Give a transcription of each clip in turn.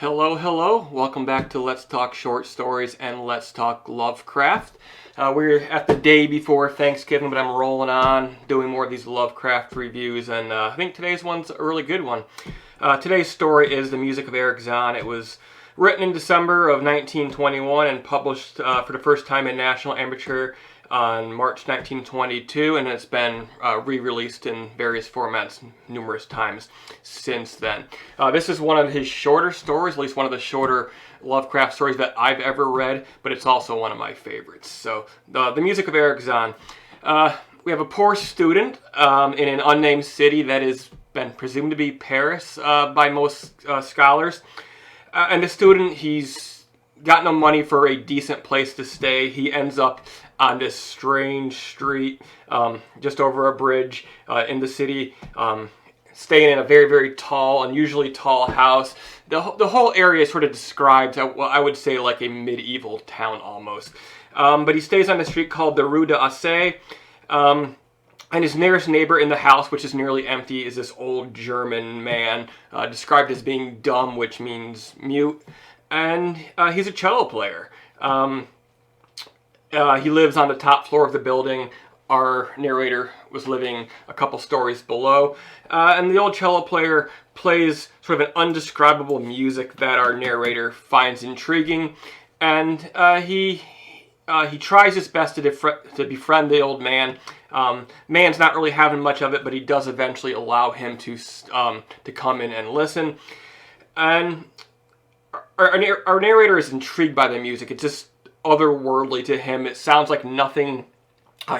Hello, hello. Welcome back to Let's Talk Short Stories and Let's Talk Lovecraft. We're at the day before Thanksgiving, but I'm rolling on doing more of these Lovecraft reviews, and I think today's one's a really good one. Today's story is The Music of Erich Zann. It was written in December of 1921 and published for the first time in National Amateur on March 1922, and it's been re-released in various formats numerous times since then. This is one of his shorter stories, at least one of the shorter Lovecraft stories that I've ever read, but it's also one of my favorites. So, The Music of Erich Zann. We have a poor student in an unnamed city that has been presumed to be Paris by most scholars. And the student, he's got no money for a decent place to stay. He ends up on this strange street just over a bridge in the city, staying in a very, very tall, unusually tall house. The whole area sort of describes, well, I would say, like a medieval town almost. But he stays on a street called the Rue d'Assay, and his nearest neighbor in the house, which is nearly empty, is this old German man, described as being dumb, which means mute, and he's a cello player. He lives on the top floor of the building. Our narrator was living a couple stories below. And the old cello player plays sort of an undescribable music that our narrator finds intriguing. And he tries his best to befriend the old man. Man's not really having much of it, but he does eventually allow him to come in and listen. And our narrator is intrigued by the music. It's just otherworldly to him. It sounds like nothing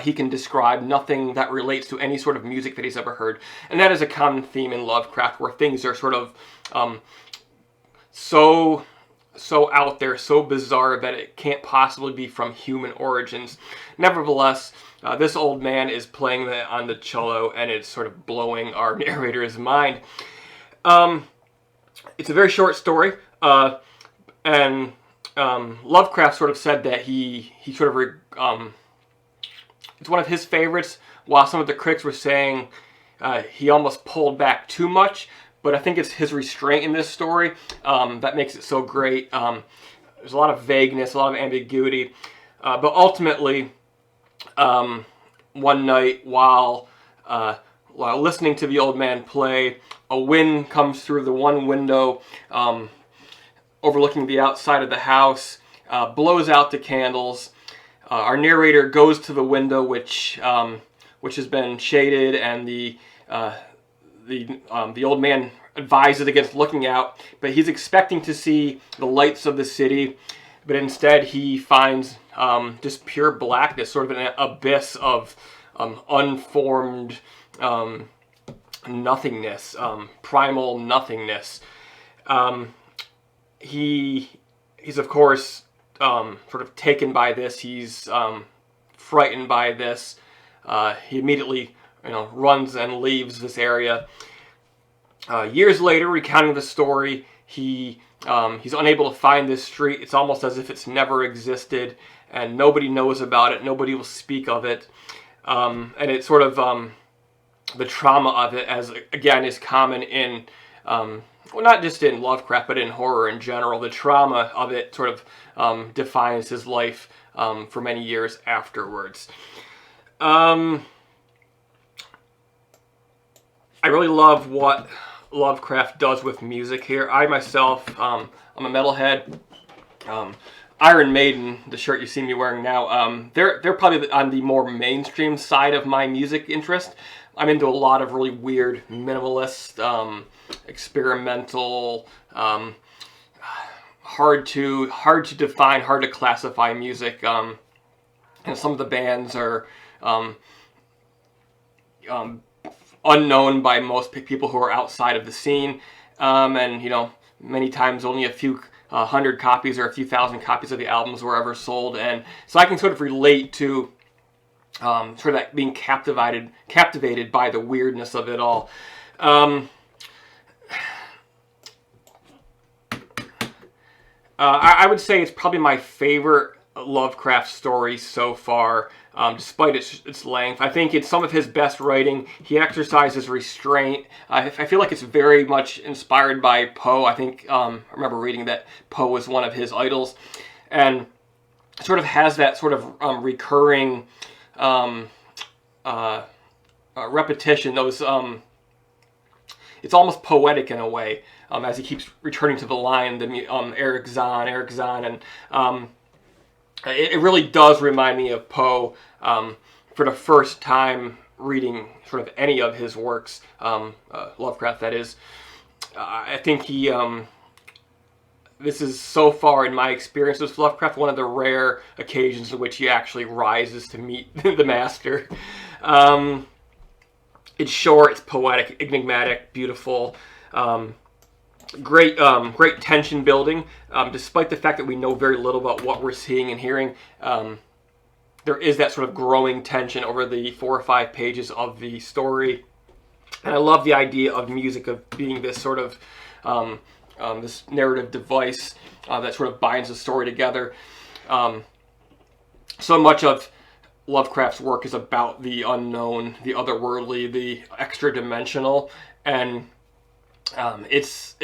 he can describe, nothing that relates to any sort of music that he's ever heard. And that is a common theme in Lovecraft, where things are sort of so out there, so bizarre that it can't possibly be from human origins. Nevertheless, this old man is playing on the cello, and it's sort of blowing our narrator's mind. It's a very short story, and Lovecraft sort of said that he sort of it's one of his favorites, while some of the critics were saying he almost pulled back too much. But I think it's his restraint in this story that makes it so great. There's a lot of vagueness, a lot of ambiguity, but ultimately, one night while listening to the old man play, a wind comes through the one window overlooking the outside of the house, blows out the candles. Our narrator goes to the window, which has been shaded, and the old man advises against looking out. But he's expecting to see the lights of the city, but instead he finds just pure blackness, sort of an abyss of unformed nothingness, primal nothingness. He's of course sort of taken by this. He's frightened by this. He immediately, runs and leaves this area. Years later, recounting the story, he's unable to find this street. It's almost as if it's never existed, and nobody knows about it. Nobody will speak of it, and it's sort of the trauma of it, as again is common in. Well, not just in Lovecraft, but in horror in general. The trauma of it sort of defines his life for many years afterwards. I really love what Lovecraft does with music here. I myself, I'm a metalhead. Iron Maiden, the shirt you see me wearing now, they're probably on the more mainstream side of my music interest. I'm into a lot of really weird, minimalist, experimental, hard to define, hard to classify music. And some of the bands are unknown by most people who are outside of the scene, and many times only a few hundred copies or a few thousand copies of the albums were ever sold, and so I can sort of relate to sort of that being captivated by the weirdness of it all. I would say it's probably my favorite Lovecraft story so far, despite its length. I think it's some of his best writing. He exercises restraint. I feel like it's very much inspired by Poe. I think I remember reading that Poe was one of his idols, and sort of has that sort of recurring repetition. Those it's almost poetic in a way, as he keeps returning to the line, Erich Zann, and it really does remind me of Poe for the first time reading sort of any of his works, Lovecraft that is. I think this is, so far in my experience with Lovecraft, one of the rare occasions in which he actually rises to meet the master. It's short, it's poetic, enigmatic, beautiful. Great tension building. Despite the fact that we know very little about what we're seeing and hearing, there is that sort of growing tension over the 4 or 5 pages of the story. And I love the idea of music of being this sort of this narrative device that sort of binds the story together. So much of Lovecraft's work is about the unknown, the otherworldly, the extra-dimensional, and it's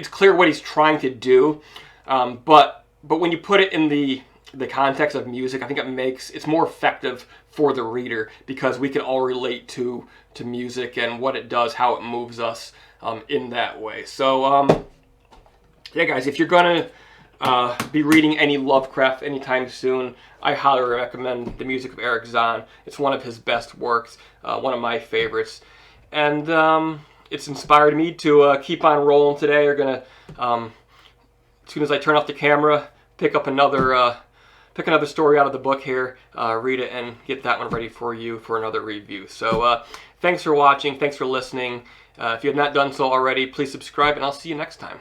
clear what he's trying to do, but when you put it in the context of music, I think it's more effective for the reader, because we can all relate to music and what it does, how it moves us in that way. So yeah, guys, if you're gonna be reading any Lovecraft anytime soon, I highly recommend the music of Erich Zann. It's one of his best works, one of my favorites, and it's inspired me to keep on rolling today. We're gonna, as soon as I turn off the camera, pick another story out of the book here, read it, and get that one ready for you for another review. So thanks for watching, thanks for listening. If you have not done so already, please subscribe, and I'll see you next time.